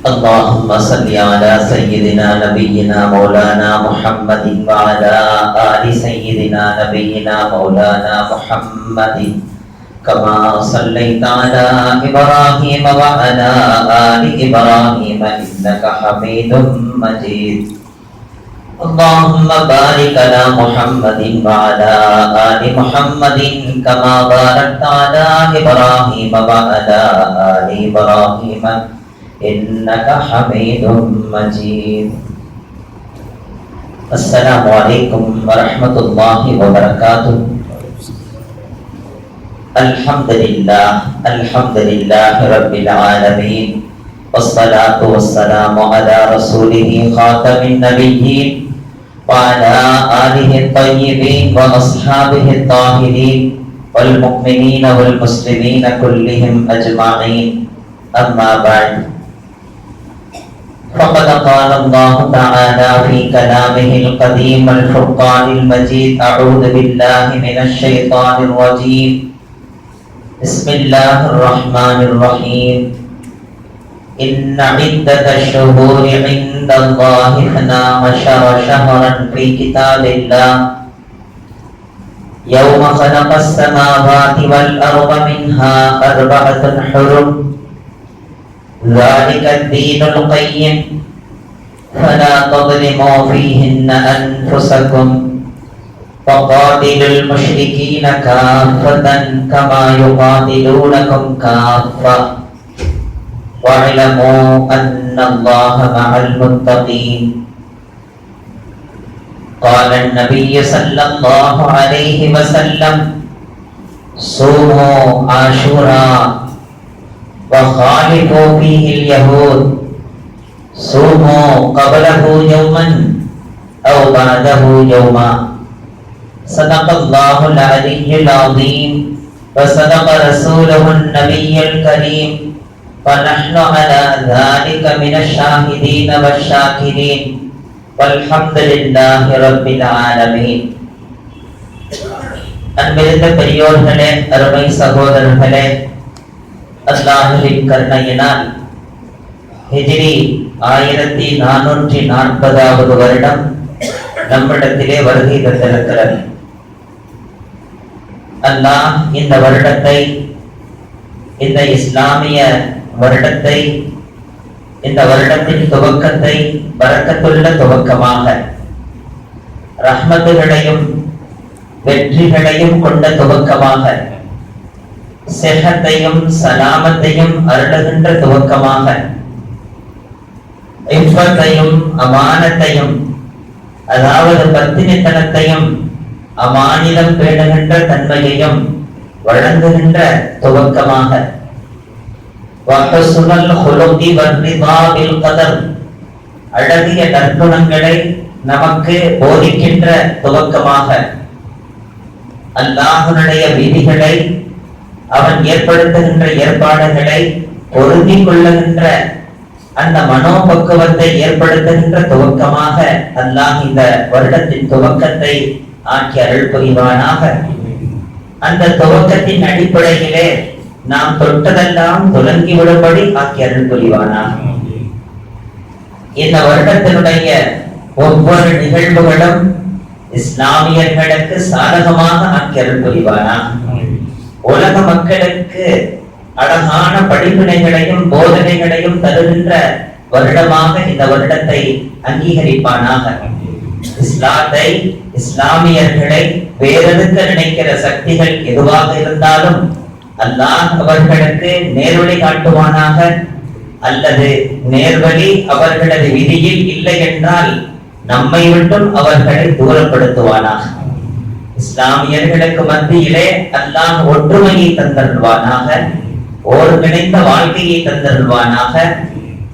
اللهم صل على سيدنا نبينا مولانا محمد وعلى آل سيدنا نبينا مولانا محمد كما صليت على إبراهيم وعلى آل إبراهيم إنك حميد مجيد. اللهم بارك على محمد وعلى آل محمد كما باركت على إبراهيم وعلى آل إبراهيم إنك حميد مجيد. السلام عليكم ورحمة الله وبركاته. الحمد لله رب العالمين، والصلاة والسلام على رسوله خاتم النبيين وعلى آله الطيبين وأصحابه الطاهرين والمؤمنين والمسلمين كلهم أجمعين. أما بعد، فقد قال الله تعالى في كلامه القديم الفرقان المجيد: أعوذ بالله من الشيطان الرجيم، بسم الله الرحمن الرحيم. إن عدة الشهور عند الله 12 شهرا في كتاب الله يوم خلق السماوات والأرض منها 4 حرم ذلك الدين القيم فلا تظلموا فيهن أنفسكم وقاتلوا المشركين كافة كما يقاتلونكم كافة واعلموا أن الله مع المتقين. قال النبي صلى الله عليه وسلم: صوموا عاشوراء وخالفوا فيه اليهود، صوموا قبله يوما أو بعده يوما. صدق الله العلي العظيم وصدق رسوله النبي الكريم، ونحن على ذلك من الشاهدين والشاكرين، والحمد لله رب العالمين. அன்பிருந்த பெரியோர்களே, அருமை சகோதரர்களே, அல்லாஹ்வின் கருணையினால் ஹிஜ்ரி 1440வது வருடம் நம்மிடத்திலே வருகை தந்திருக்கிறது. அல்லாஹ் இந்த வருடத்தை, இந்த இஸ்லாமிய வருடத்தை, இந்த வருடத்தின் துவக்கத்தை பரக்கத்துள்ள துவக்கமாக, ரஹ்மத்துகளையும் வெற்றிகளையும் கொண்ட துவக்கமாக, செஹத்தையும் சலாமத்தையும் அருளுகின்ற துவக்கமாக, இஃபத்தையும் அமானத்தையும், அதாவது பத்தினித்தனத்தையும் அமானிதம் பேணுகின்ற தன்மையையும் வழங்குகின்ற துவக்கமாக, அழகிய நற்குணங்களை நமக்கு போதிக்கின்ற துவக்கமாக, அல்லாஹ்வுடைய விதிகளை, அவன் ஏற்படுத்துகின்ற ஏற்பாடுகளை பொருந்திக் கொள்ளுகின்ற அந்த மனோபக்குவத்தை ஏற்படுத்துகின்ற துவக்கமாக அல்லாஹ் இந்த வருடத்தின் துவக்கத்தை ஆக்கி அருள் புரிவானாக. அந்த துவக்கத்தின் அடிப்படையிலே நாம் தொட்டதெல்லாம் துலங்கிவிடும்படி ஆக்கி அருள் புரிவானாக. இந்த வருடத்தினுடைய ஒவ்வொரு நிகழ்வுகளும் இஸ்லாமியர்களுக்கு சாதகமாக ஆக்கி அருள் புரிவானாக. உலக மக்களுக்கு அழகான படிப்பினைகளையும் போதனைகளையும் தருகின்ற வருடமாக இந்த வருடத்தை அங்கீகரிப்பானாக. இஸ்லாத்தை, இஸ்லாமியர்களை வேறெடுக்க நினைக்கிற சக்திகள் எதுவாக இருந்தாலும் அல்லாஹ் அவர்களுக்கு நேர்வழி காட்டுவானாக. அல்லது நேர்வழி அவர்களது விதியில் இல்லை என்றால் நம்மை விட்டும் அவர்களை தூரப்படுத்துவானாக. இஸ்லாமியர்களுக்கு மத்தியிலே அல்லாஹ் ஒற்றுமையை தந்தருள்வானாக, ஒருங்கிணைந்த வாழ்க்கையை தந்தருள்வானாக,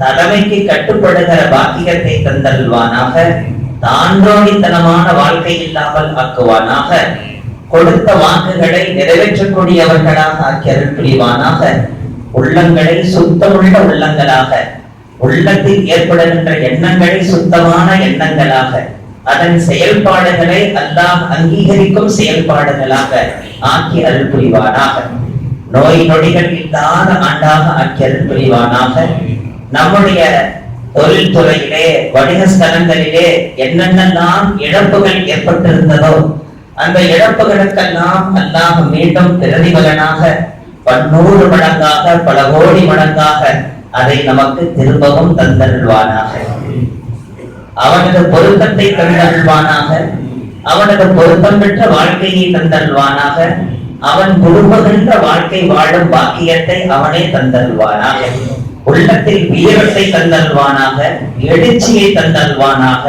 தலைமைக்கு கட்டுப்படுகிற பாக்கியத்தை தந்தருள்வானாக, தாண்டோடித்தனமான வாழ்க்கை இல்லாமல் ஆக்குவானாக, கொடுத்த வாக்குகளை நிறைவேற்றக்கூடியவர்களாக ஆக்கி அருள் புரிவானாக. உள்ளங்களை சுத்தமுள்ள உள்ளங்களாக, உள்ளத்தில் ஏற்படுகின்ற எண்ணங்களை சுத்தமான எண்ணங்களாக, அதன் செயல்பாடுகளை அல்லாஹ் அங்கீகரிக்கும் செயல்பாடுகளாக ஆக்கி அருள் புரிவானாக. நோய் நொடிகள் இல்லாத ஆண்டாக ஆக்கி அருள் புரிவானாக. நம்முடைய தொழில்துறையிலே, வணிக ஸ்தலங்களிலே என்னென்னலாம் இழப்புகள் ஏற்பட்டிருந்ததோ அந்த இழப்புகளுக்கெல்லாம் அல்லாஹ் மீண்டும் பிரதிபலனாக 100 மடங்காக, பல கோடி மடங்காக அதை நமக்கு திரும்பவும் தந்தருள்வானாக. அவனது பொருத்தத்தை தந்தருள்வானாக. அவனது பொருத்தம் பெற்ற வாழ்க்கையை தந்தருள்வானாக. அவன் விரும்புகின்ற வாழ்க்கை வாழும் பாக்கியத்தை அவனே தந்தருள்வானாக. உள்ளத்தில் வீரத்தை தந்தருள்வானாக. எழுச்சியை தந்தருள்வானாக.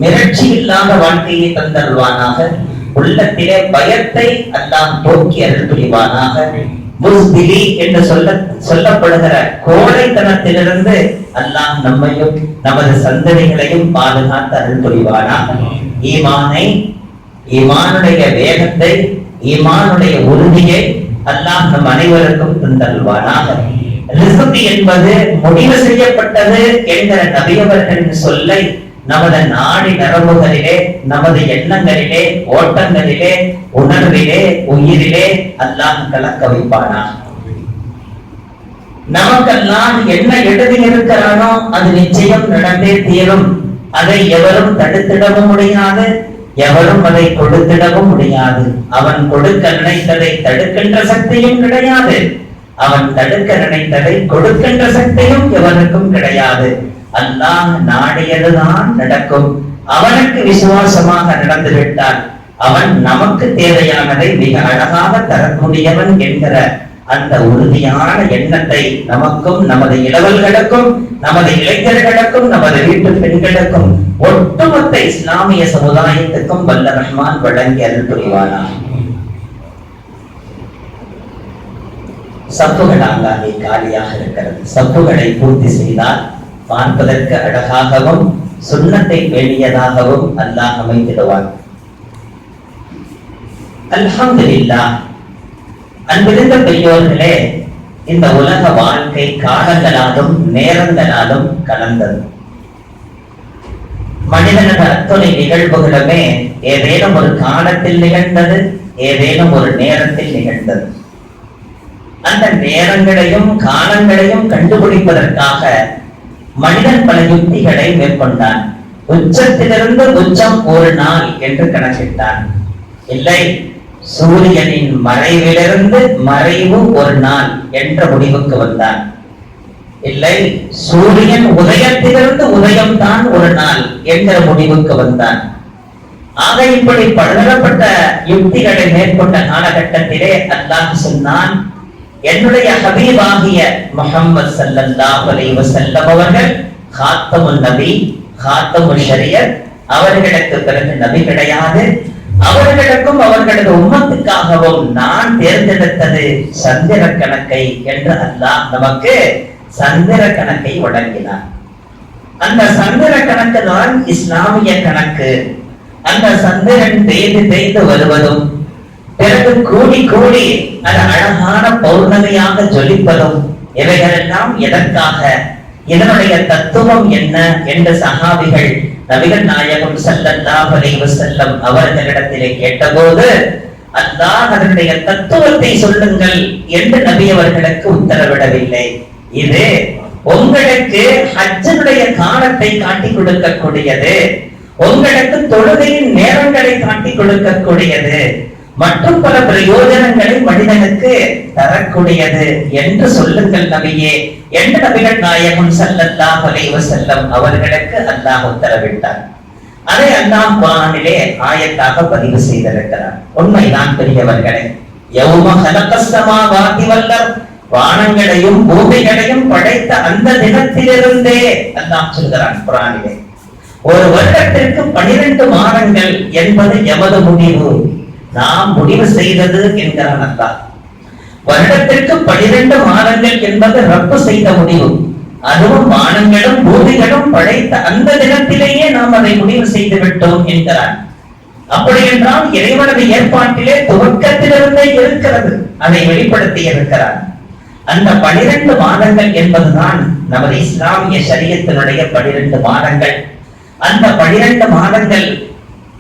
மிரட்சி இல்லாத வாழ்க்கையை தந்தருள்வானாக. உள்ளத்திலே பயத்தை அல்லாஹ் போக்கி அருள் புரிவானாக. புஸ்திலி என்று சொல்லப்படுகிற கோழைத்தனத்திலிருந்து அல்லாஹ் நம்மையும் நமது சந்ததிகளையும் பாதுகாத்து அருள் புரிவானாக. ஈமானுடைய வேகத்தை, ஈமானுடைய உறுதியை அல்லாஹ் நம் அனைவருக்கும் தந்தருள்வானாக. ரிஸ்க் என்பது முடிவு செய்யப்பட்டது என்கிற நபியவர்களின் சொல்லை நமது நாடி நரம்புகளிலே, நமது எண்ணங்களிலே, ஓட்டங்களிலே, உணர்விலே, உயிரிலே அல்லாஹ் கலக்க வைப்பானா. நமக்கெல்லாம் என்ன எழுதி இருக்கிறானோ அது நிச்சயம் நடந்தே தீரும். அதை எவரும் தடுத்திடவும் முடியாது, எவரும் அதை கொடுத்திடவும் முடியாது. அவன் கொடுக்க நினைத்ததை தடுக்கின்ற சக்தியும் கிடையாது. அவன் தடுக்க நினைத்ததை கொடுக்கின்ற சக்தியும் எவனுக்கும் கிடையாது. அல்லாஹ் நாடியதுதான் நடக்கும். அவனுக்கு விசுவாசமாக நடந்துவிட்டால் அவன் நமக்கு தேவையானதை மிக அழகாக தரக்கூடியவன் என்கிற அந்த உறுதியான எண்ணத்தை நமக்கும், நமது இளவல்களுக்கும், நமது இளைஞர்களுக்கும், நமது வீட்டு பெண்களுக்கும், ஒட்டுமொத்த இஸ்லாமிய சமுதாயத்துக்கும் வல்ல ரஹ்மான் வழங்கி அருள் புரிவானார். சப்புகள் ஆங்காங்கே காலியாக இருக்கிறது. சப்புகளை பூர்த்தி செய்தால் பார்ப்பதற்கு அழகாகவும் சுன்னத்தை பேணியதாகவும் அல்லாஹ் அமைத்திடுவார். அல்ஹம்துலில்லாஹ். அன்பிருந்த பெரியோர்களே, இந்த உலக வாழ்க்கை காலங்களாலும் நேரங்களாலும் கலந்தது. மனிதனது அத்துணை நிகழ்வுகளுமே ஏதேனும் ஒரு காலத்தில் நிகழ்ந்தது, ஏதேனும் ஒரு நேரத்தில் நிகழ்ந்தது. அந்த நேரங்களையும் காலங்களையும் கண்டுபிடிப்பதற்காக மனிதன் பல யுக்திகளை மேற்கொண்டான். உச்சத்திலிருந்து உச்சம் ஒரு நாள் என்று கணக்கிட்டான். இல்லை, சூரியனின் மறைவிலிருந்து மறைவு ஒரு நாள் என்ற முடிவுக்கு வந்தான். இல்லை, சூரியன் உதயத்திலிருந்து உதயம் தான் ஒரு நாள் என்ற முடிவுக்கு வந்தான். ஆக இப்படி பலதரப்பட்ட யுக்திகளை மேற்கொண்ட காலகட்டத்திலே அல்லாஹ் சொன்னான், என்னுடைய ஹபீபாகிய முஹம்மது ஸல்லல்லாஹு அலைஹி வஸல்லம் அவர்கள் காத்தமுன் நபி, காத்தமுல் ஷரியத், அவர்களுக்கு பிறகு நபி கிடையாது. அவர்களுக்கும் அவர்களது உம்மத்துக்காகவும் நான் தேர்ந்தெடுத்தது சந்திர கணக்கை என்று அல்லாஹ் நமக்கு சந்திர கணக்கை வழங்கினார். அந்த சந்திர கணக்கு தான் இஸ்லாமிய கணக்கு. அந்த சந்திரன் தேய்ந்து தேய்ந்து வருவதும் பிறகு கூடி கூடி அது அழகான பௌர்ணமியாக ஜொலிப்பதும் இவைகளெல்லாம் எதற்காக, இதனுடைய தத்துவம் என்ன என்று சஹாபிகள் நபிகள் நாயகம் ஸல்லல்லாஹு அலைஹி வஸல்லம் அவர்களிடத்திலே கேட்டபோது, அல்லாஹ் அதனுடைய தத்துவத்தை சொல்லுங்கள் என்று நபி அவர்களுக்கு உத்தரவிடவில்லை. இது உங்களுக்கு ஹஜ்ஜுடைய காலத்தை காட்டி கொடுக்கக்கூடியது, உங்களுக்கு தொழுகையின் நேரங்களை காட்டி கொடுக்கக்கூடியது, மற்றும் பல பிரயோஜனங்களை மனிதனுக்கு தரக்கூடியது என்று சொல்லுங்கள் நபியே என்று நபிகள் நாயகம் ஸல்லல்லாஹு அலைஹி வஸல்லம் அவர்களுக்கு அல்லாஹ் உத்தரவிட்டார். அதை அல்லாஹ் குர்ஆனிலே ஆயத்தாக பதிவு செய்திருக்கிறார். உண்மைதான் பெரியவர்களே. யௌம ஹலகஸ் ஸமாவாதி வல் அர்த், வானங்களையும் பூமிகளையும் படைத்த அந்த தினத்திலிருந்தே அல்லாஹ் சொல்கிறான் குர்ஆனிலே. ஒரு வருடத்திற்கு 12 மாதங்கள் என்பது எமது முடிவு, நாம் முடிவு செய்தது என்கிறான் அல்லாஹ். வருடத்திற்கு 12 மாதங்கள் என்பது ரப்பு செய்த முடிவு. அதுவும் வானங்களும் பூமிகளும் படைத்த அந்த தினத்திலேயே நாம் அதை முடிவு செய்து விட்டோம் என்கிறான். அப்படி என்றால் இறைவனது ஏற்பாட்டிலே துவக்கத்திலிருந்தே இருக்கிறது, அதை வெளிப்படுத்தி இருக்கிறான். அந்த 12 மாதங்கள் என்பதுதான் நமது இஸ்லாமிய ஷரியத்தினுடைய 12 மாதங்கள். அந்த 12 மாதங்கள்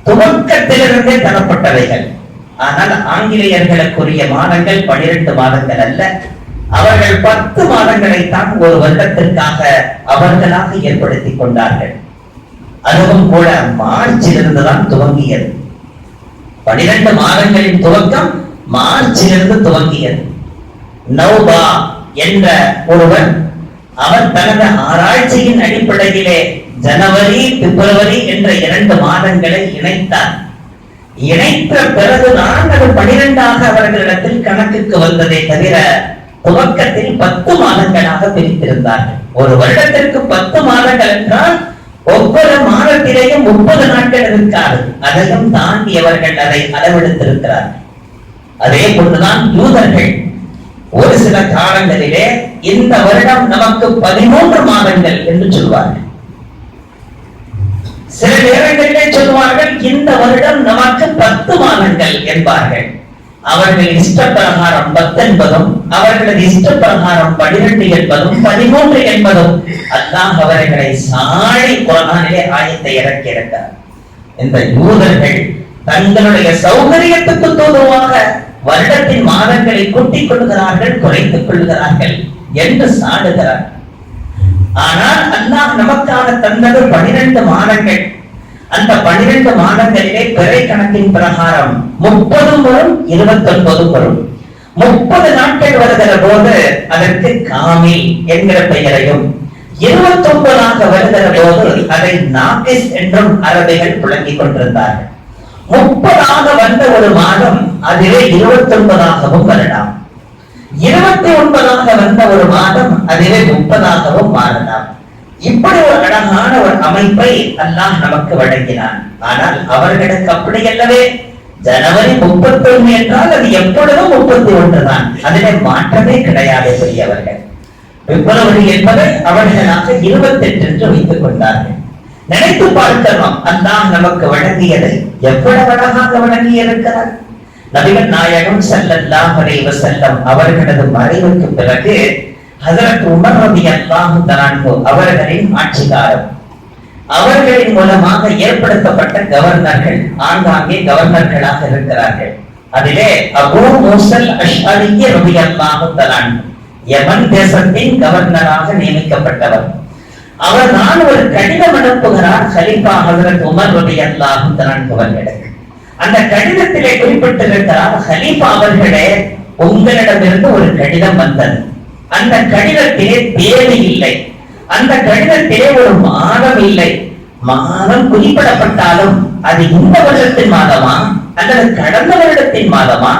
துவக்கத்திலிருந்தே தரப்பட்டவைகள். ஆனால் ஆங்கிலேயர்களுக்குரிய மாதங்கள் 12 மாதங்கள் அல்ல, அவர்கள் 10 மாதங்களைத்தான் ஒரு வருடத்திற்காக அவர்களாக ஏற்படுத்திக் கொண்டார்கள். அதுவும் கூட மார்ச்சிலிருந்து தான் துவங்கியது. 12 மாதங்களின் துவக்கம் மார்ச்சிலிருந்து துவங்கியது. நௌபா என்ற ஒருவன் அவர் தனது ஆராய்ச்சியின் அடிப்படையிலே ஜனவரி பிப்ரவரி என்ற 2 மாதங்களை இணைத்தார். இணைத்த பிறகுதான் அது 12ஆக அவர்களிடத்தில் கணக்குக்கு வந்ததை தவிர துவக்கத்தில் 10 மாதங்களாக பிரித்திருந்தார்கள். ஒரு வருடத்திற்கு 10 மாதங்கள் என்றால் ஒவ்வொரு மாதத்திலேயும் 30 நாட்கள் இருக்காது. அதையும் தாண்டி அவர்கள் அதை அளவெடுத்திருக்கிறார்கள். அதே போன்றுதான் யூதர்கள் ஒரு சில காலங்களிலே இந்த வருடம் நமக்கு 13 மாதங்கள் என்று சொல்வார்கள். சில நேரங்களிலே சொல்வார்கள் இந்த வருடம் நமக்கு 10 மாதங்கள் என்பார்கள். அவர்கள் இஷ்டப்பிரகாரம் 10 என்பதும் அவர்களது இஷ்டப்பிரகாரம் 12 என்பதும் 13 என்பதும் அல்லாஹ் அவர்களை சாடி குர்ஆனிலே ஆயத்தை இறக்கி இருக்கிறார். இந்த யூதர்கள் தங்களுடைய சௌகரியத்துக்கு தோதுவாக வருடத்தின் மாதங்களை கூட்டிக் கொள்கிறார்கள், குறைத்துக் கொள்கிறார்கள் என்று சாடுகிறார்கள். ஆனால் அல்லாஹ் நமக்காக தந்தது 12 மாதங்கள். அந்த 12 மாதங்களிலே பிறை கணக்கின் பிரகாரம் 30 வரும் 29 வரும். 30 நாட்கள் வருகிற போது அதற்கு காமில் என்கிற பெயரையும், 29ஆக வருகிற போது அதை நாகிஸ் என்றும் அரபிகள் விளங்கிக் கொண்டிருந்தார்கள். 30ஆக வந்த ஒரு மாதம் அதிலே 29ஆகவும் வரலாம். 29ஆக வந்த ஒரு மாதம் அதிலே 30ஆகவும் மாறலாம். இப்படி ஒரு அழகான ஒரு அமைப்பை அல்லாஹ் நமக்கு வழங்கினான். ஆனால் அவர்களுக்கு அப்படி அல்லவே. ஜனவரி 31 என்றால் அது எப்பொழுதும் 31 தான். அதிலே மாற்றமே கிடையாது பெரியவர்கள். பிப்ரவரி என்பதை அவர்களாக 28 என்று வைத்துக் கொண்டார்கள். நினைத்து பார்க்கலாம் அல்லாஹ் நமக்கு வழங்கியதை எவ்வளவு அழகாக வழங்கி இருக்கிறார். நபிகள் நாயகம் ஸல்லல்லாஹு அலைஹி வஸல்லம் அவர்களது மறைவுக்கு பிறகு ஹஜ்ரத் உமர் ரலியல்லாஹு தஆலா அவர்களின் ஆட்சி காலம், அவர்களின் மூலமாக ஏற்படுத்தப்பட்ட கவர்னர்கள் ஆங்காங்கே கவர்னர்களாக இருக்கிறார்கள். அதிலே அபூ மூஸல் அஷ்அரி ரலியல்லாஹு தஆலா யமன் தேசத்தின் கவர்னராக நியமிக்கப்பட்டவர். அவர் தான் ஒரு கடிதம் அனுப்புகிறார் கலீஃபா ஹஜ்ரத் உமர் ரலியல்லாஹு தஆலா அவர்களுக்கு. அந்த கடிதத்திலே குறிப்பிட்டிருக்கிறார், கலீஃபா அவர்களே, உங்களிடமிருந்து ஒரு கடிதம் வந்தது. அந்த கடிதத்திலே தேதி இல்லை, அந்த கடிதத்திலே ஒரு மாதம் இல்லை. மாதம் குறிப்பிடப்பட்டாலும் அது இந்த வருடத்தின் மாதமா அல்லது கடந்த வருடத்தின் மாதமா,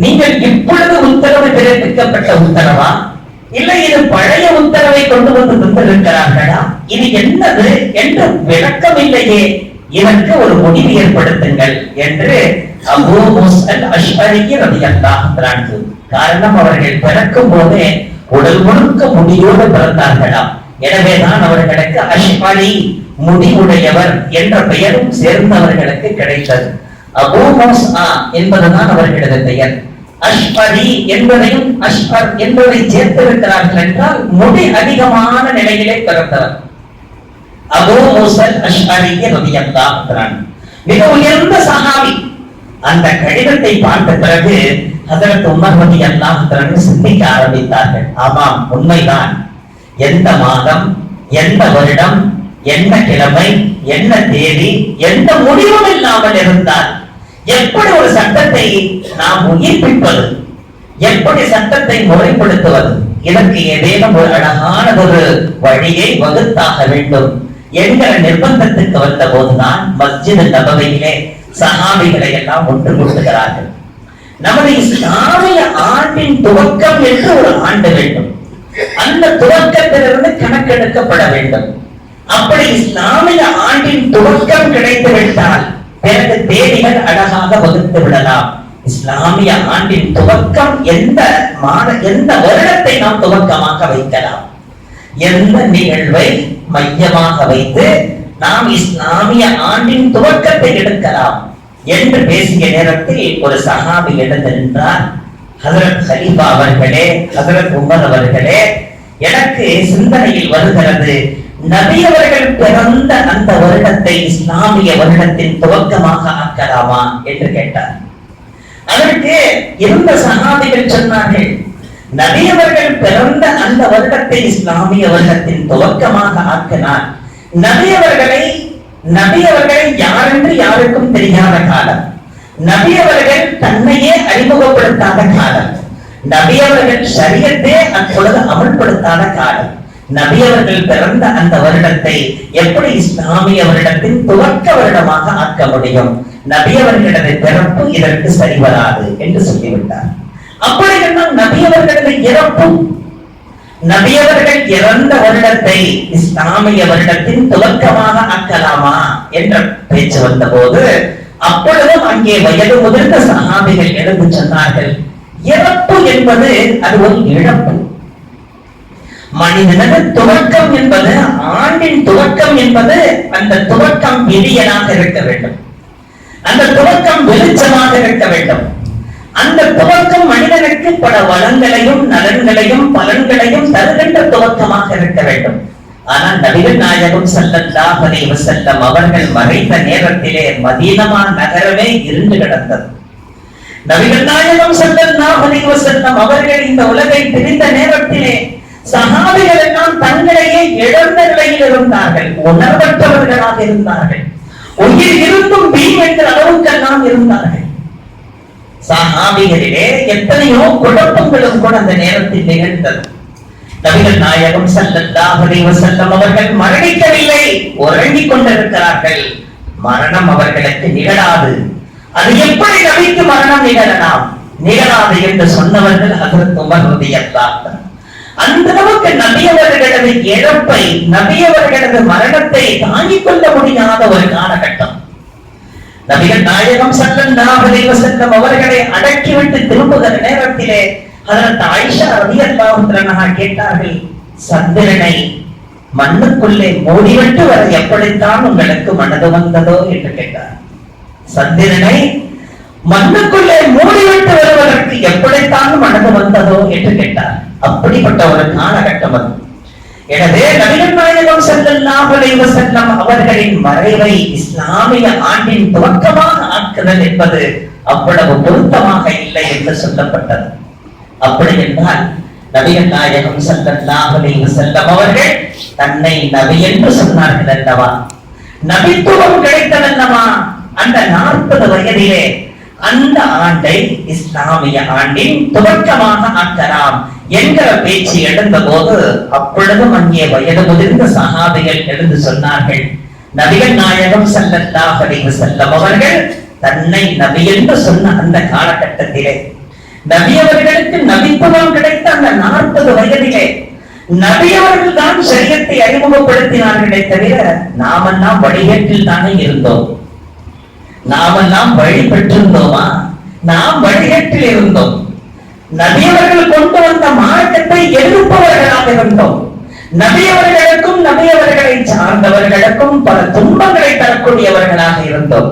நீங்கள் இப்பொழுது உத்தரவு பிறப்பிக்கப்பட்ட உத்தரவா, இல்லை இது பழைய உத்தரவை கொண்டு வந்து தந்திருக்கிறார்களா, இது என்னது என்று விளக்கம் இல்லையே, இதற்கு ஒரு முடிவு ஏற்படுத்துங்கள் என்று அபூ மூஸல் அஷ்அரி ரலியல்லாஹு தஆலா. காரணம், அவர்கள் பிறக்கும் போதே உடல் முழுக்க முடியோடு பிறந்தார்களாம். எனவேதான் அவர்களுக்கு அஷ்அரி முடிவுடையவர் என்ற பெயரும் சேர்ந்தவர்களுக்கு கிடைத்தது. அபூ மூஸா என்பதுதான் அவர்களது பெயர். அஷ்அரி என்பதையும் அஷ்அர் என்பதை சேர்த்திருக்கிறார்கள் என்றால் முடி அதிகமான நிலையிலே பிறந்தவர் அபூ மூஸல் அஷ்அரி ரலியல்லாஹு தஆலா, மிக உயர்ந்த சஹாபி. அந்த கடிதத்தை பார்த்த பிறகு ஹஜ்ரத் உமர் ரலியல்லாஹு தஆலா சிந்திக்க ஆரம்பித்தார்கள். ஆமாம், உண்மைதான். எந்த மாதம், எந்த வருடம், என்ன கிழமை, என்ன தேதி, எந்த முடிவும் இல்லாமல் இருந்தால் எப்படி ஒரு சட்டத்தை நாம் உயிர்ப்பிப்பது, எப்படி சட்டத்தை முறைப்படுத்துவது, இதற்கு ஏதேனும் ஒரு அழகான ஒரு வழியை வகுத்தாக வேண்டும் என்கிற நிர்பந்தத்துக்கு வந்த போதுதான் மஸ்ஜித் நபவியிலே சஹாபிகளை எல்லாம் ஒன்று கூட்டுகிறார்கள். நமது இஸ்லாமிய ஆண்டின் துவக்கம் என்று ஒரு ஆண்டு வேண்டும். அந்த துவக்கத்திலிருந்து கணக்கெடுக்கப்பட வேண்டும். அப்படி இஸ்லாமிய ஆண்டின் துவக்கம் கிடைத்து விட்டால் பிறகு தேதிகள் அழகாக வகுத்து விடலாம். இஸ்லாமிய ஆண்டின் துவக்கம் எந்த வருடத்தை நாம் துவக்கமாக வைக்கலாம், எந்த நிகழ்வை மையமாக வைத்து நாம் இஸ்லாமிய ஆண்டின் துவக்கத்தை எடுக்கலாம் என்று பேசிய நேரத்தில் ஒரு சஹாபி எழுந்து நின்றார். ஹஜ்ரத் கலீஃபா அவர்களே, ஹஜ்ரத் உமர் அவர்களே, எனக்கு சிந்தனையில் வருகிறது, நபி அவர்கள் பிறந்த அந்த வருடத்தை இஸ்லாமிய வருடத்தின் துவக்கமாக ஆக்கலாமா என்று கேட்டார். அதற்கு இருந்த சஹாபிகள் சொன்னார்கள், நபி அவர்கள் பிறந்த அந்த வருடத்தை இஸ்லாமிய வருடத்தின் துவக்கமாக ஆக்கினார். நபி அவர்களை யார் என்று யாருக்கும் தெரியாத காலம், நபி அவர்கள் தன்னையே அறிமுகப்படுத்தாத காலம், நபி அவர்கள் ஷரியத்தை அப்பொழுது அமல்படுத்தாத காலம். நபி அவர்கள் பிறந்த அந்த வருடத்தை எப்படி இஸ்லாமிய வருடத்தின் துவக்க வருடமாக ஆக்க முடியும்? நபி அவர்களது பிறப்பு இதற்கு சரிவராது என்று சொல்லிவிட்டார். அப்படி என்றால் நபி அவர்களது இறப்பும், நபி அவர்கள் இறந்த வருடத்தை இஸ்லாமிய வருடத்தின் துவக்கமாக ஆக்கலாமா என்ற பேச்சு வந்த போது, அப்பொழுதும் அங்கே வயது முதிர்ந்த சஹாபிகள் எழுந்து சொன்னார்கள், இறப்பு என்பது அது ஒரு இழப்பு. மனிதனது துவக்கம் என்பது, ஆண்டின் துவக்கம் என்பது அந்த துவக்கம் விடியலாக இருக்க வேண்டும், அந்த துவக்கம் வெளிச்சமாக இருக்க வேண்டும். அந்த துவக்கம் மனிதனுக்கு பல வளங்களையும் நலன்களையும் பலன்களையும் தருகின்ற துவக்கமாக இருக்க வேண்டும். ஆனால் நபிகள் நாயகம் ஸல்லல்லாஹு அலைஹி வஸல்லம் அவர்கள் மறைந்த நேரத்திலே மதீனா நகரமே இருண்டு கிடந்தது. நபிகள் நாயகம் ஸல்லல்லாஹு அலைஹி வஸல்லம் அவர்கள் இந்த உலகை பிரிந்த நேரத்திலே சஹாபிகள் எல்லாம் தங்களையே இழந்த நிலையில் இருந்தார்கள், உணர்வற்றவர்களாக இருந்தார்கள், உயிர் இருந்தும் வீண் என்ற அளவுக்கெல்லாம் இருந்தார்கள். சஹாபிகளிலே எத்தனையோ குழப்பங்களும் கூட அந்த நேரத்தில் நிகழ்ந்தது. நபிகள் நாயகம் ஸல்லல்லாஹு அலைஹி வஸல்லம் அவர்கள் மரணிக்கவில்லை, உறங்கிக் கொண்டிருக்கிறார்கள். மரணம் அவர்களுக்கு நிகழாது. அது எப்படி நபிக்கு மரணம் நிகழலாம்? நிகழாது என்று சொன்னவர்கள் ஹஜ்ரத் உமர் ரலியல்லாஹு அன்ஹு. அந்த அளவுக்கு நபி அவர்களது இழப்பை, நபி அவர்களது மரணத்தை தாங்கிக் கொள்ள முடியாத ஒரு காலகட்டம். நபிகள் நாயகம் ஸல்லல்லாஹு அலைஹி வஸல்லம் அவர்களை அடக்கிவிட்டு திரும்புகிற நேரத்திலே ஹஜ்ரத் ஆயிஷா ரலியல்லாஹு அன்ஹா கேட்டார்கள், சந்திரனை மண்ணுக்குள்ளே மூடிவிட்டு வர எப்படித்தான் உங்களுக்கு மனது வந்ததோ என்று கேட்டார். சந்திரனை மண்ணுக்குள்ளே மூடிவிட்டு வருவதற்கு எப்படித்தான் மனது வந்ததோ என்று கேட்டார். அப்படிப்பட்ட ஒரு காலகட்டம் அது. எனவே நபிகள் நாயகம் ஸல்லல்லாஹு அலைஹி வஸல்லம் அவர்களின் மறைவை இஸ்லாமிய ஆண்டின் துவக்கமாக ஆக்குதல் என்பது அவ்வளவு பொருத்தமாக இல்லை என்று சொல்லப்பட்டது. அப்படி என்றால் நபிகள் நாயகம் ஸல்லல்லாஹு அலைஹி வஸல்லம் அவர்கள் தன்னை நபி என்று சொன்னார்கள் அல்லவா, நபித்துவம் கிடைத்ததல்லவா அந்த 40 வயதிலே அந்த ஆண்டை இஸ்லாமிய ஆண்டின் துவக்கமாக ஆக்கலாம் என்கிற பேச்சு எழுந்த போது, அப்பொழுதும் அங்கே வயது முதிர்ந்த சஹாபிகள் எழுந்து சொன்னார்கள், நபிகள் நாயகம் ஸல்லல்லாஹு அலைஹி வஸல்லம் அவர்கள் தன்னை நபி என்று சொன்ன அந்த காலகட்டத்திலே, நபி அவர்களுக்கு நபித்துவம் கிடைத்த அந்த 40 வயதிலே நபி அவர்கள் தான் ஷரியத்தை அறிமுகப்படுத்தினார்களே தவிர நாமெல்லாம் வழிகேட்டில் தானே இருந்தோம். நாமெல்லாம் வழி பெற்றிருந்தோமா? நாம் வழிகேட்டில் இருந்தோம். நபி அவர்கள் கொண்டு வந்த மார்க்கத்தை எதிர்ப்பவர்களாக இருந்தோம். நபி அவர்களுக்கும் நபி அவர்களை சார்ந்தவர்களுக்கும் பல துன்பங்களை தரக்கூடியவர்களாக இருந்தோம்.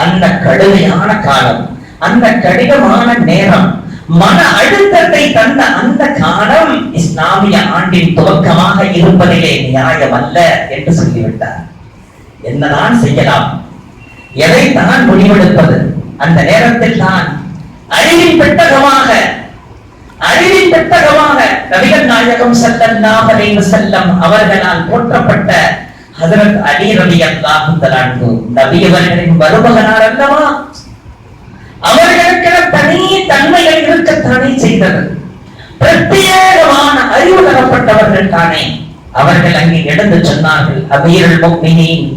அந்த கடுமையான காலம், அந்த கடினமான நேரம், மன அழுத்தத்தை தந்த அந்த காலம் இஸ்லாமிய ஆண்டின் துவக்கமாக இருப்பதிலே நியாயம் அல்ல என்று சொல்லிவிட்டார். என்னதான் செய்யலாம்? எதைத்தான் முடிவெடுப்பது? அந்த நேரத்தில் தான் அறிவின் பெட்டகமாக நபிகள் நாயகம் ஸல்லல்லாஹு அலைஹி வஸல்லம் அவர்களால் போற்றப்பட்ட ஹஜ்ரத் அலி ரலியல்லாஹு அன்ஹு நபி அவர்களின் மருமகனார் அல்லவா, அவர்களுக்கு தனி தன்மைகள் இருக்கத்தானே செய்தது. பிரத்யேகமான அறிவு தரப்பட்டவர்கள் தானே. அவர்கள் அங்கே எழுந்து சொன்னார்கள், அமீருல் முஃமினீன்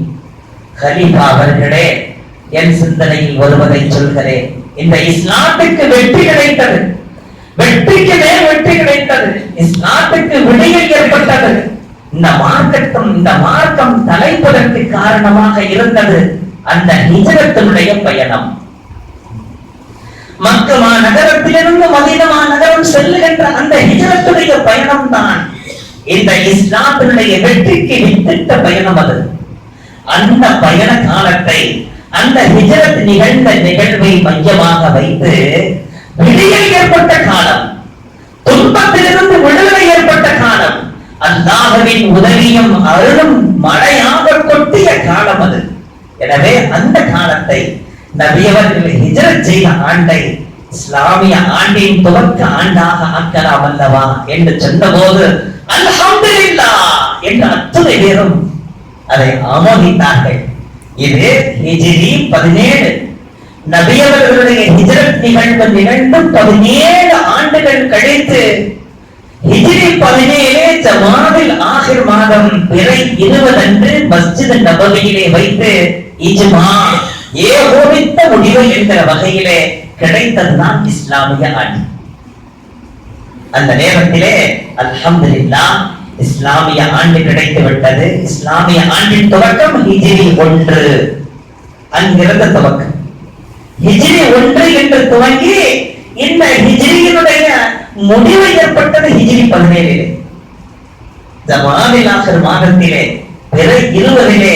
கலீஃபா அவர்களே, என் சிந்தனையில் வருவதை சொல்கிறேன். இந்த இஸ்லாத்துக்கு வெற்றி கிடைத்தது, வெற்றிக்கு மேல் வெற்றி கிடைத்தது, இஸ்லாத்துக்கு விடியல் ஏற்பட்டது. இந்த மார்க்கம் தலைப்பதற்கு காரணமாக இருந்தது அந்த ஹிஜ்ரத்தினுடைய பயணம். மக்கா நகரத்திலிருந்து மதீனா நகரம் செல்லுகின்ற அந்த ஹிஜ்ரத்துடைய பயணம் தான் இந்த இஸ்லாத்தினுடைய வெற்றிக்கு வித்திட்ட பயணம். அது அந்த பயண காலத்தை, அந்த ஹிஜ்ரத் நிகழ்ந்த நிகழ்வை மையமாக வைத்து விடியல் ஏற்பட்ட காலம், துன்பத்திலிருந்து விடுதலை ஏற்பட்ட காலம், அல்லாஹ்வின் உதவியும் அருளும் மழையாக கொட்டிய காலம் அது. எனவே அந்த காலத்தை நபி அவர்கள் ஹிஜ்ரத் செய்த ஆண்டை இஸ்லாமிய ஆண்டின் துவக்க ஆண்டாக ஆக்கலாம் அல்லவா என்று சொன்னபோது அல்ஹம்துலில்லாஹ் என்று அத்தனை பேரும் அதை ஆமோதித்தார்கள். இது ஹிஜ்ரி 17. நபி அவர்களுடைய ஹிஜ்ரத் நிகழ்வு நிகழ்ந்து 17 ஆண்டுகள் கழித்து ஹிஜ்ரி 17 ஜமாதுல் ஆகிர் மாதம் பிறை 20 அன்று மஸ்ஜித் நபவியிலே வைத்து இஜ்மா ஏகோபித்த முடிவு என்கிற வகையிலே கிடைத்ததுதான் இஸ்லாமிய ஆண்டு. அந்த நேரத்திலே அல்ஹம்துலில்லாஹ் இஸ்லாமிய ஆண்டு கிடைத்து விட்டது. இஸ்லாமிய ஆண்டின் துவக்கம் ஹிஜ்ரி 1 அங்கிருந்த துவக்கம். ஹிஜ்ரி 1 என்று துவங்கி இந்த ஹிஜ்ரியினுடைய முடிவு ஏற்பட்டது ஹிஜ்ரி 17. ஜமாதுல் ஆகிர் மாதத்திலே பிறை 20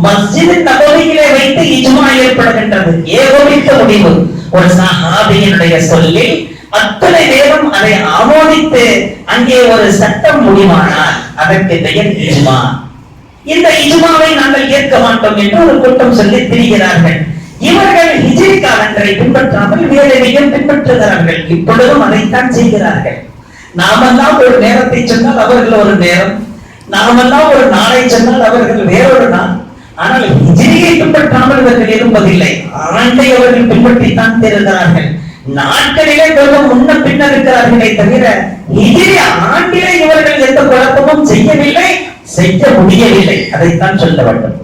மஸ்ஜித் நபவியிலே வைத்து இஜ்மா ஏற்படுகின்றது. ஏகோபித்த முடிவு ஒரு சஹாபியினுடைய சொல்லில் அத்தனை பேரும் அதை ஆமோதித்து அங்கே ஒரு சட்டம் முடிவானால் அதற்கு பெயர் இஜ்மா. இந்த இஜ்மாவை நாங்கள் ஏற்க மாட்டோம் என்று ஒரு கூட்டம் சொல்லி திரிகிறார்கள். இவர்கள் ஹிஜ்ரி காலங்களை பின்பற்றாமல் வேலையையும் பின்பற்றுகிறார்கள். இப்பொழுதும் அதைத்தான் செய்கிறார்கள். நாமெல்லாம் ஒரு நேரத்தை சொன்னால் அவர்கள் ஒரு நேரம், நாமெல்லாம் ஒரு நாளை சொன்னால் அவர்கள் வேறொரு நாள். ஆனால் ஹிஜ்ரியை பின்பற்றாமல் இவர்கள் இருப்பதில்லை. ஆண்டை அவர்கள் பின்பற்றித்தான் தருகிறார்கள். நாட்களிலே கொஞ்சம் முன்ன பின்ன இருக்கிறார்களே தவிர ஹிஜ்ரி ஆண்டிலே இவர்கள் எந்த குழப்பமும் செய்யவில்லை, செய்ய முடியவில்லை. அதைத்தான் சொல்ல வேண்டும்.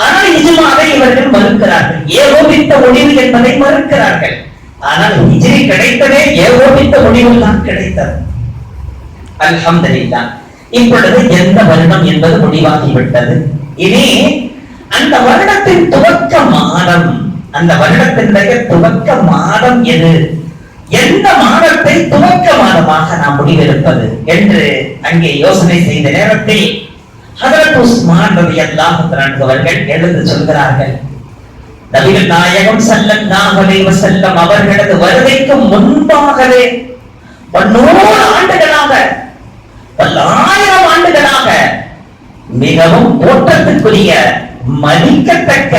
ஆனால் இஜ்மாவை இவர்கள் மறுக்கிறார்கள். ஏகோபித்த முடிவு என்பதை மறுக்கிறார்கள். ஆனால் ஹிஜ்ரி கிடைத்ததே ஏகோபித்த முடிவில் தான் கிடைத்தது. அல்ஹம்துலில்லாஹ். இப்பொழுது எந்த வருடம் என்பது முடிவாகிவிட்டது. இனி அந்த வருடத்தின் துவக்க மாதம், அந்த வருடத்தினுடைய துவக்க மாதம் எது, எந்த மாதத்தை துவக்க மாதமாக நாம் முடிவெடுப்பது என்று அங்கே யோசனை செய்த நேரத்தில் ஹஜ்ரத் உஸ்மான் ரலியல்லாஹு அன்ஹு அவர்கள் எழுந்து சொல்கிறார்கள், நபிகள் நாயகம் ஸல்லல்லாஹு அலைஹி வஸல்லம் அவர்களது வருகைக்கு முன்பாகவே 100 ஆண்டுகளாக, 1000 ஆண்டுகளாக மிகவும் போற்றத்துக்குரிய, மதிக்கத்தக்க,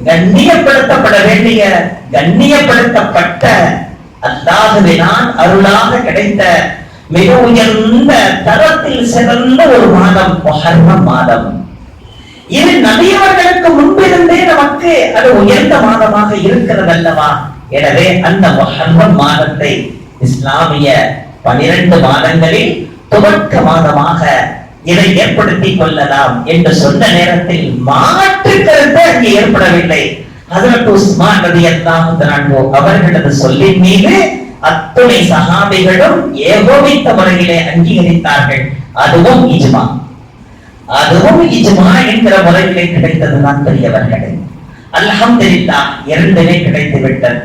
கண்ணியப்படுத்தப்பட வேண்டிய, கண்ணியப்படுத்தப்பட்ட, அல்லாஹ்வினால் அருளாக கிடைத்த மிக உயர்ந்த தரத்தில் சிறந்த ஒரு மாதம் முஹர்ரம் மாதம். இது நபியவர்களுக்கு முன்பிருந்தே நமக்கு அது உயர்ந்த மாதமாக இருக்கிறது அல்லவா? எனவே அந்த முஹர்ரம் மாதத்தை இஸ்லாமிய 12 மாதங்களில் துவக்க மாதமாக இதை ஏற்படுத்திக் கொள்ளலாம் என்று சொன்ன நேரத்தில் மாற்று கருத்து அங்கே ஏற்படவில்லை. ஹஜ்ரத் உஸ்மான் ரலியல்லாஹு அன்ஹு அவர்களது சொல்லின் மீது அத்துணை சஹாபிகளும் ஏகோபித்த முறையிலே அங்கீகரித்தார்கள். அதுவும் இஜ்மா, அதுவும் இஜ்மா என்கிற முறையிலே கிடைத்ததுதான் பெரியவர்களே. அல்ஹம்துலில்லாஹ், 2 கிடைத்து விட்டது.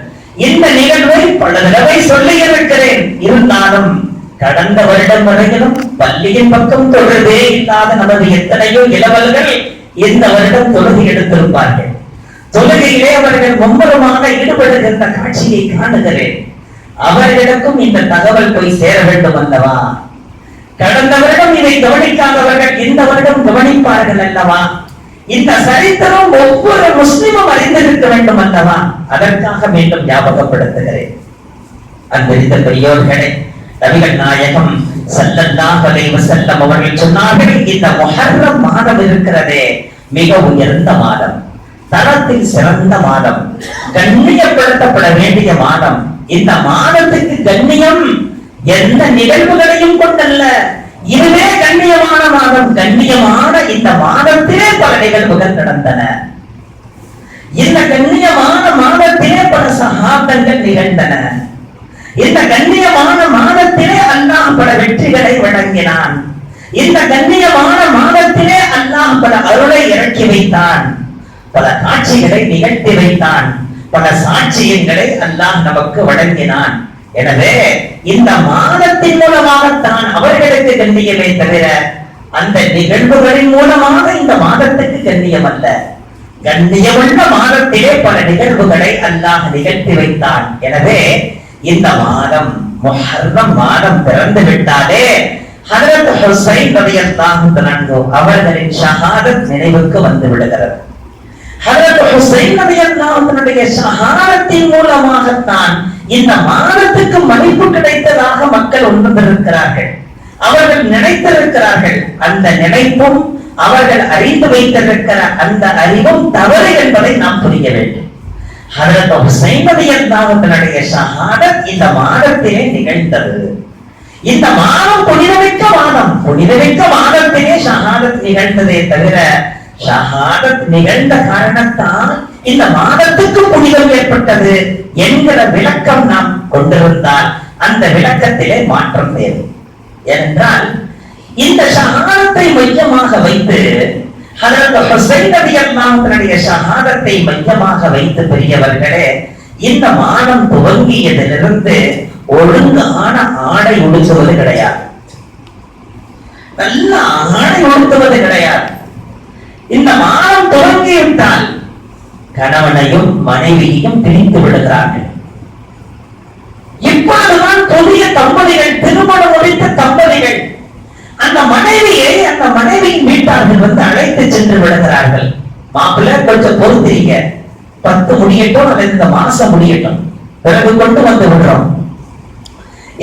இந்த நிகழ்வை பல தடவை சொல்லி இருக்கிறேன். இருந்தாலும் கடந்த வருடம் வரையிலும் பள்ளியின் பக்கம் தொழுதே இல்லாத நமது எத்தனையோ இளவல்கள் இந்த வருடம் தொழுகை எடுத்திருப்பார்கள். தொழுகையிலே அவர்கள் மும்முரமாக ஈடுபடுகின்ற காட்சியை காணுகிறேன். அவர்களுக்கும் இந்த தகவல் போய் சேர வேண்டும் அல்லவா? கடந்த வருடம் இதை கவனிக்காதவர்கள் இந்த வருடம் கவனிப்பார்கள் அல்லவா? இந்த சரித்திரம் ஒவ்வொரு முஸ்லிமும் அறிந்திருக்க வேண்டும் அல்லவா? அதற்காக மீண்டும் ஞாபகப்படுத்துகிறேன். அன்பிருந்த பெரியோர்களே, நபிகள் நாயகம் ஸல்லல்லாஹு அலைஹி வஸல்லம் அவர்கள் சொன்னார்கள், இந்த முஹர்ரம் மாதம் இருக்கிறதே மிக உயர்ந்த மாதம், தரத்தில் சிறந்த மாதம், கண்ணியப்படுத்தப்பட வேண்டிய மாதம். இந்த மாதத்துக்கு கண்ணியம் எந்த நிகழ்வுகளையும் கொண்டல்ல, இதுவே கண்ணியமான மாதம். கண்ணியமான இந்த மாதத்திலே பல நிகழ்வுகள் நடந்தன. இந்த கண்ணியமான மாதத்திலே பல சஹாபங்கள் நிகழ்ந்தன. இந்த கண்ணியமான மாதத்திலே அல்லாஹ் பல வெற்றிகளை வழங்கினான். இந்த கண்ணியமான மாதத்திலே அல்லாஹ் பல அருளை இறக்கி வைத்தான், பல காட்சிகளை நிகழ்த்தி வைத்தான், பல சாட்சியங்களை அல்லாஹ் நமக்கு வழங்கினான். எனவே இந்த மாதத்தின் மூலமாகத்தான் அவர்களுக்கு கண்ணியமே தவிர அந்த நிகழ்வுகளின் மூலமாக இந்த மாதத்துக்கு கண்ணியம் அல்ல. கண்ணியமுள்ள மாதத்திலே பல நிகழ்வுகளை அல்லாஹ் நிகழ்த்தி வைத்தான். எனவே இந்த மாதம் முஹர்ரம் மாதம் பிறந்து விட்டாலே ஹஜ்ரத் ஹுசைன் ரலியல்லாஹு அன்ஹு அவர்களின் ஷஹாதத் நினைவுக்கு வந்து விடுகிறது. ஹஜ்ரத் ஹுசைன் ரலியல்லாஹு அன்ஹுடைய ஷஹாதத்தின் மூலமாகத்தான் இந்த மாதத்துக்கு மதிப்பு கிடைத்ததாக மக்கள் உணர்ந்திருக்கிறார்கள், அவர்கள் நினைத்திருக்கிறார்கள். அந்த நினைப்பும் அவர்கள் அறிந்து வைத்திருக்கிற அந்த அறிவும் தவறு என்பதை நாம் புரிய வேண்டும். ஹஜ்ரத் ஹுசைன் ரலியல்லாஹு அன்ஹுடைய ஷஹாதத் இந்த மாதத்திலே நிகழ்ந்தது. இந்த மாதம் புனிதமிக்க மாதம், புனிதமிக்க மாதத்திலே ஷஹாதத் நிகழ்ந்ததே தவிர ஷஹாதத் நிகழ்ந்த காரணத்தால் இந்த மாதத்துக்கு புனிதம் ஏற்பட்டது என்கிற விளக்கம் நாம் கொண்டிருந்தால் அந்த விளக்கத்திலே மாற்றம் தேவை. ஏனென்றால் இந்த ஷஹாதத்தை மையமாக வைத்து ஹஜ்ரத் ஹுசைன் ரலியல்லாஹு அன்ஹுடைய ஷஹாதத்தை மையமாக வைத்து பெரியவர்களே, இந்த மாதம் துவங்கியதிலிருந்து ஒழுங்கான ஆடை உடுத்துவது கிடையாது, நல்ல ஆடை உடுத்துவது கிடையாது. இந்த மாதம் துவங்கிவிட்டால் கணவனையும் மனைவியையும் பிரித்து விடுகிறார்கள். இப்பொழுதுதான் புதிய தம்பதிகள், திருமணம் முடித்த தம்பதிகள் அந்த மனைவியை அந்த மனைவியின் வீட்டார்கள் வந்து அழைத்து சென்று விடுகிறார்கள். மாப்பிள்ளை கொஞ்சம் பொறுத்திருங்க, 10 முடியட்டும் அல்லது இந்த மாசம் முடியட்டும், பிறகு கொண்டு வந்து விடுறோம்.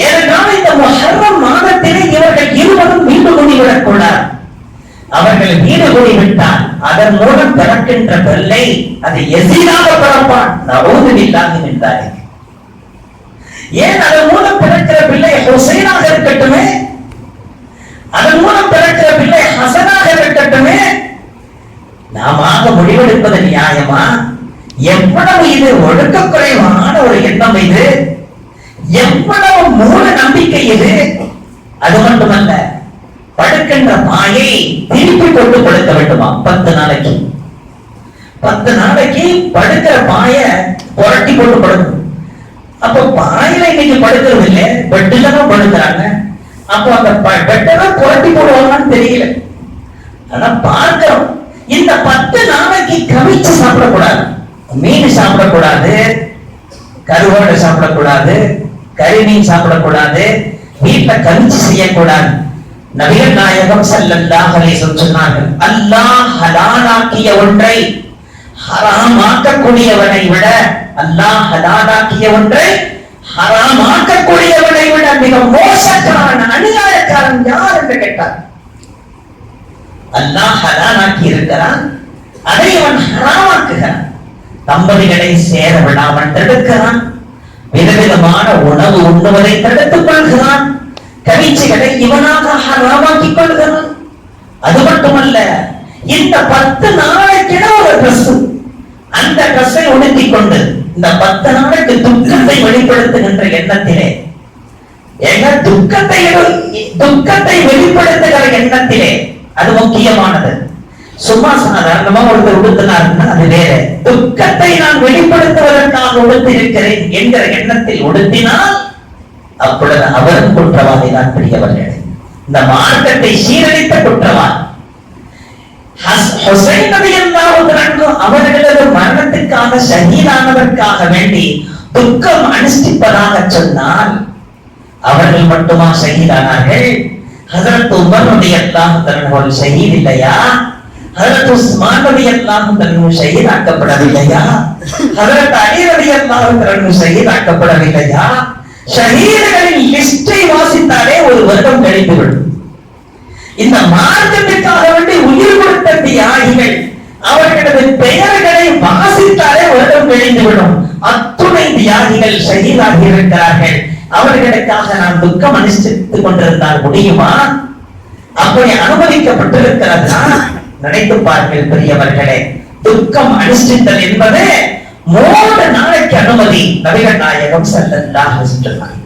ஏனென்றால் இந்த முஹர்ரம் மாதத்திலே இவர்கள் இருவரும் வீடு கூடிவிடக் கூடாது. அவர்கள் வீடு கூடிவிட்டால் அதன் மூலம் பிறக்கின்ற பிள்ளை அது எசீதாக பிறப்பான். நவூது பில்லாஹி மின் தாலிக். ஏன் அதன் மூலம் பிறக்கிற பிள்ளை ஹுசைனாக இருக்கட்டுமே, அதன் மூலம் பிறக்கிற பிள்ளை ஹசனாக இருக்கட்டுமே. நாம முடிவெடுப்பது நியாயமா? எவ்வளவு இது ஒழுக்கக்குறைவான ஒரு எண்ணம் இது, எவ்வளவு மூட நம்பிக்கை இது. அது மட்டுமல்ல, படுக்கின்ற பாயை திருப்பி கொண்டு படுக்க வேண்டுமா 10 நாளைக்கு. 10 நாளைக்கு படுக்கிற பாய புரட்டி போட்டு படுக்கணும். அப்ப பாயில இன்னைக்கு படுக்கிறது இல்லை, பெட்டுல தான் படுக்கிறாங்க. அப்போ அந்த பெட்டெல்லாம் புரட்டி போடுவாங்கன்னு தெரியல. ஆனா பார்க்கிறோம், இந்த 10 நாளைக்கு கவிச்சு சாப்பிடக்கூடாது, மீன் சாப்பிடக்கூடாது, கருவாடு சாப்பிடக்கூடாது, கறிமீன் சாப்பிடக்கூடாது, வீட்டை கவிச்சு செய்யக்கூடாது. நபிகள் நாயகம் ஸல்லல்லாஹு அலைஹி வஸல்லம் சொன்னார்கள், அல்லாஹ் ஹலாலாக்கிய ஒன்றை ஹராமாக்கக்கூடியவனை விட, அல்லாஹ் ஹலாலாக்கிய ஒன்றை ஹராமாக்கக்கூடியவனை விட மிக மோசக்காரன், அநியாயக்காரன் யார் என்று கேட்டார். அல்லாஹ் ஹலாலாக்கி இருக்கிறான், அதை அவன் ஹராமாக்குகிறான். தம்பதிகளை சேர விடாமல் தடுக்கிறான், விதவிதமான உணவு உண்ணுவதை தடுத்துக் கொள்கிறான், கவிச்சைகளை இவனாக ஹராமாக்கிக் கொள்கிறான். அது மட்டுமல்ல, இந்த 10 நாளைக்கிட ஒரு ட்ரெஸ், அந்த ட்ரெஸ்ஸை உடுத்திக் கொண்டு இந்த 10 நாளைக்கு துக்கத்தை வெளிப்படுத்துகின்ற எண்ணத்திலே, துக்கத்தை வெளிப்படுத்துகிற எண்ணத்திலே அது முக்கியமானது. சும்மா சாதாரணமா ஒருத்தர் உடுத்தினார்னா அது வேற. துக்கத்தை நான் வெளிப்படுத்துவதற்காக உடுத்திருக்கிறேன் என்கிற எண்ணத்தில் உடுத்தினால் அப்பொழுது அவரும் குற்றவாளி தான் பெரியவர்கள். இந்த மார்க்கத்தை சீரழித்த குற்றவாளி. ஹுசைன் ரலியல்லாஹு அன்ஹு அவர்களது மரணத்துக்காக ஷஹீதானதற்காக வேண்டி துக்கம் அனுஷ்டிப்பதாக சொன்னால் அவர்கள் மட்டுமா ஷஹீதானார்கள்? ஹஜ்ரத் உமர் ரலியல்லாஹு அன்ஹு ஷஹீத் இல்லையா? ஹஜ்ரத் உஸ்மான் ரலியல்லாஹு அன்ஹு ஷஹீத் ஆக்கப்படவில்லையா? ஹஜ்ரத் அலி ரலியல்லாஹு அன்ஹு ஷஹீத் ஆக்கப்படவில்லையா? ஷஹீதுகளின் லிஸ்டை வாசித்தாலே ஒரு வருடம் கழித்துவிடும். இந்த மார்க்கத்திற்காக வேண்டி உயிர் கொடுத்த தியாகிகள் அவர்களது பெயர்களை வாசித்தாலே வருடம் கழிந்துவிடும். அத்துணை தியாகிகள் ஷஹீதாகி இருக்கிறார்கள். அவர்களுக்காக நாம் துக்கம் அனுஷ்டித்துக் கொண்டிருந்தால் முடியுமா? அப்படி அனுமதிக்கப்பட்டிருக்கிறதா? நினைத்து பாருங்கள் பெரியவர்களே. துக்கம் அனுஷ்டித்தல் என்பது 3 நாளைக்கு அனுமதி. நபிகள் நாயகம் ஸல்லல்லாஹு அலைஹி வஸல்லம்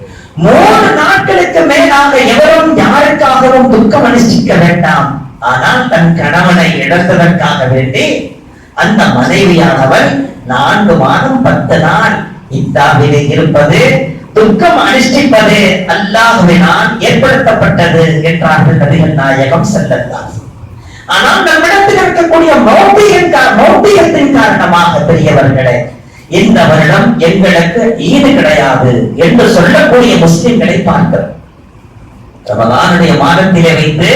3 நாட்களுக்கு மேலாக எவரும் யாருக்காகவும் துக்கம் அனுஷ்டிக்க வேண்டாம். ஆனால் தன் கணவனை இழந்ததற்காக வேண்டி அந்த மனைவியானவள் 4 மாதம் 10 நாள் இத்தாவிலே இருப்பது, துக்கம் அனுஷ்டிப்பது அல்லாஹ்வினால் ஏற்படுத்தப்பட்டது என்றார்கள் நபிகள் நாயகம் ஸல்லல்லாஹு அலைஹி வஸல்லம். ஆனால் நம்மிடத்தில் இருக்கக்கூடிய மௌட்டியத்தின் காரணமாக பெரியவர்களே, இந்த வருடம் எங்களுக்கு ஈடு கிடையாது என்று சொல்லக்கூடிய முஸ்லிம்களை பார்க்கிறோம். ரமலானுடைய மாதத்திலே வைத்து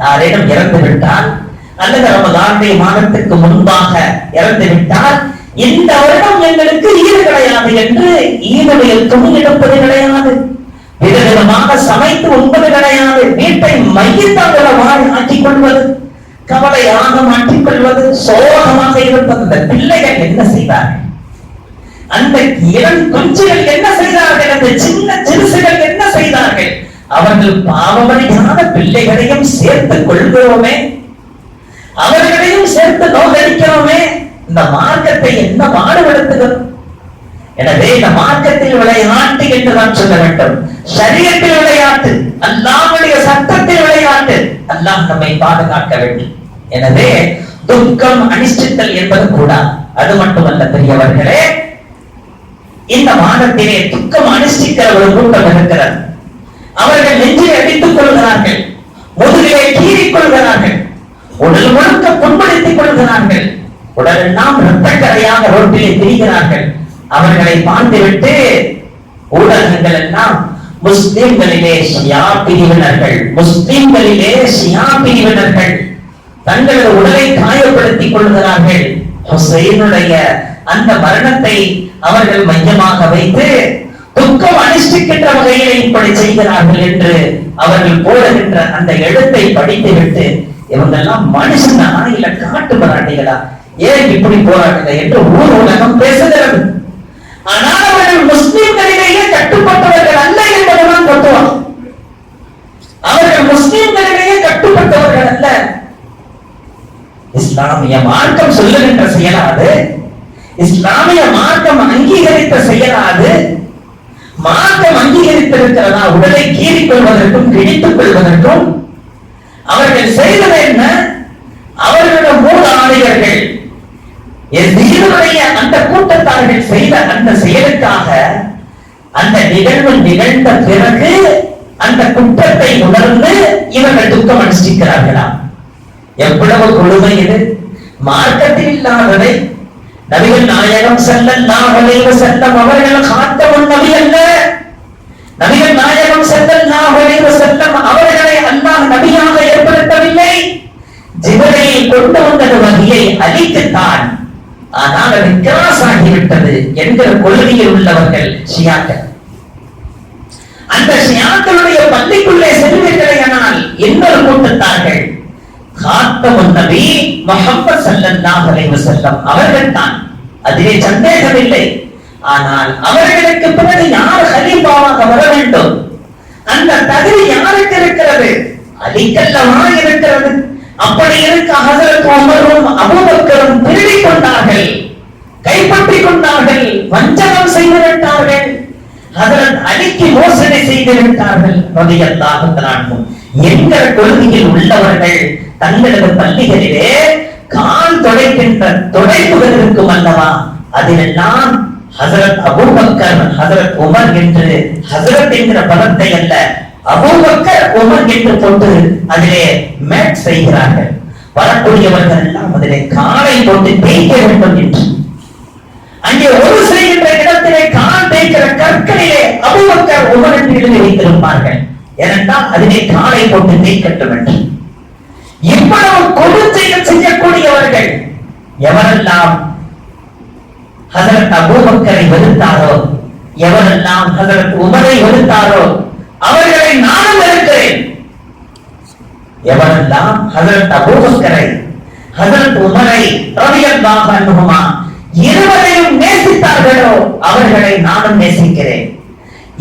யாரேனும் இறந்து விட்டால் அல்லது ரமலானுடைய மாதத்துக்கு முன்பாக இறந்து விட்டால் இந்த வருடம் எங்களுக்கு ஈடு கிடையாது என்று ஈடுடைய துணி எடுப்பது கிடையாது, விதவிதமாக சமைத்து உண்பது கிடையாது, வீட்டை மையத்தாங்களவாறு ஆக்கிக் கொள்வது, கவலையாக மாற்றிக் கொள்வது, சோகமாக இருப்பது. இந்த பிள்ளைகள் என்ன செய்தார்கள்? அந்த இளம் குஞ்சுகள் என்ன செய்தார்கள்? அந்த சின்ன சிறுசுகள் என்ன செய்தார்கள்? அவர்கள் பாவமறியான பிள்ளைகளையும் சேர்த்துக் கொள்கிறோமே, அவர்களையும் சேர்த்து நோக்கடிக்கிறோமே. இந்த மார்க்கத்தை என்ன பாடுபடுத்துகிறோம்? எனவே இந்த மார்க்கத்தில் விளையாட்டு என்று நான் சொல்ல வேண்டும். ஷரியத்தில் விளையாட்டு, அல்லாஹ்வுடைய சட்டத்தில் விளையாட்டு. அல்லாஹ் நம்மை பாதுகாக்க வேண்டும். எனவே துக்கம் அனுஷ்டித்தல் என்பது கூட. அது மட்டுமல்ல பெரியவர்களே, இந்த மாதத்திலே துக்கம் அனுஷ்டிக்கிற ஒரு கூட்டம் இருக்கிறது. அவர்கள் நெஞ்சில் அடித்துக் கொள்கிறார்கள், முதுகிலே கீறிக் கொள்கிறார்கள், உடல் முழுக்க புண்படுத்திக் கொள்கிறார்கள், உடலெல்லாம் இரத்தக்கரையாக ரோட்டிலே திரிகிறார்கள். அவர்களை பார்த்துவிட்டு ஊடகங்கள் எல்லாம் முஸ்லிம்களிலே ஷியா பிரிவினர்கள், முஸ்லிம்களிலே ஷியா பிரிவினர்கள் தங்களது உடலை காயப்படுத்திக் கொள்கிறார்கள். ஹுசைனுடைய அந்த மரணத்தை அவர்கள் மையமாக வைத்து துக்கம் அனுஷ்டிக்கின்ற வகையிலே இப்படி செய்கிறார்கள் என்று அவர்கள் போடுகின்ற அந்த எழுத்தை படித்துவிட்டு இவங்கெல்லாம் மனுஷனா இல்ல காட்டு மராட்டிகளா, ஏன் இப்படி போராடுங்க என்று ஊர் உலகம் பேசுகிறது. ஆனால் அவர்கள் முஸ்லிம்களிலேயே கட்டுப்பட்டவர்கள் அல்ல என்பதுதான் தத்துவம். அவர்கள் முஸ்லிம்களிலேயே கட்டுப்பட்டவர்கள் அல்ல. இஸ்லாமிய மார்க்கம் சொல்லுகின்ற செயலாது, இஸ்லாமிய மார்க்கம் அங்கீகரித்த செயலாது. மார்க்கம் அங்கீகரித்திருக்கிறதா உடலை கீறிக் கொள்வதற்கும் கிழித்துக் கொள்வதற்கும்? அவர்கள் செய்தது என்ன? அவர்களுடைய மூதாதையர்கள் அந்த கூட்டத்தார்கள் செய்த அந்த செயலுக்காக அந்த நிகழ்வு நிகழ்ந்த பிறகு அந்த குற்றத்தை உணர்ந்து இவர்கள் துக்கம் அனுஷ்டிக்கிறார்களா? எவ்வளவு கொடுமை இது! மார்க்கத்தில் இல்லாததை நபிகள் நாயகம் ஸல்லல்லாஹு அலைஹி வஸல்லம் அவர்கள் காத்தமுன் நபி அல்ல. நபிகள் நாயகம் ஸல்லல்லாஹு அலைஹி வஸல்லம் அவர்களை அல்லாஹ் நபியாக ஏற்படுத்தவில்லை. ஜிப்ரீல் கொண்டு வந்தது வகையை அழித்துத்தான். ஆனால் அது கிராஸ் ஆகிவிட்டது என்கிற கொள்கையில் உள்ளவர்கள் ஷியாக்கள். அந்த ஷியாக்களுடைய பள்ளிக்குள்ளே செல்வீர்களேயானால் இன்னொரு கூட்டத்தார்கள் காத்தமுன் நபி முஹம்மது ஸல்லல்லாஹு அலைஹி வஸல்லம் அவர்கள் தான், அதிலே சந்தேகமில்லை. ஆனால் அவர்களுக்கு பிறகு யார் கலீஃபாவாக வர வேண்டும்? அந்த தகுதி யாருக்கு இருக்கிறது? அலிக்கல்லமா இருக்கிறது. அப்படி இருக்க ஹஜரத் உமரும் அபூபக்கரும் திருடிக் கொண்டார்கள், கைப்பற்றிக் கொண்டார்கள், வஞ்சகம் செய்து விட்டார்கள். ஹஜரத் அலிக்கு மோசடி செய்து விட்டார்கள் ரலியல்லாஹு தஆலா என்கிற கொள்கையில் உள்ளவர்கள் தங்களது பள்ளிகளிலே கால் துடைக்கின்ற துடைப்புகள் இருக்கும் அல்லவா, அதிலெல்லாம் ஹஜரத் அபூபக்கர் ஹஜரத் உமர் என்று ஹஜரத் என்கிற பதத்தை அல்ல அபூபக்கர் உமர் என்று போட்டு அதிலே மேட் செய்கிறார்கள். வரக்கூடியவர்கள் எல்லாம் அதிலே காலை போட்டு தேய்க்க வேண்டும் என்று அங்கே ஒரு செய்கின்ற இடத்திலே கால் தேய்க்கிற கற்களிலே அபூபக்கர் உமர் என்று எழுதி வைத்திருப்பார்கள். ஏனென்றால் அதிலே காலை போட்டு தேய்க்கட்டும் என்று. இவ்வளவு கொடுச்செயல் செய்யக்கூடியவர்கள் எவரெல்லாம் ஹஜரத் அபூபக்கரை வெறுத்தாரோ, எவரெல்லாம் ஹஜரத் உமரை வெறுத்தாரோ அவர்களை நானும் வெறுக்கிறேன். எவரெல்லாம் ஹஜரத் அபூபக்கரை ஹஜரத் உமரை ரலியல்லாஹு அன்ஹுமா இருவரையும் நேசித்தார்களோ அவர்களை நானும் நேசிக்கிறேன்.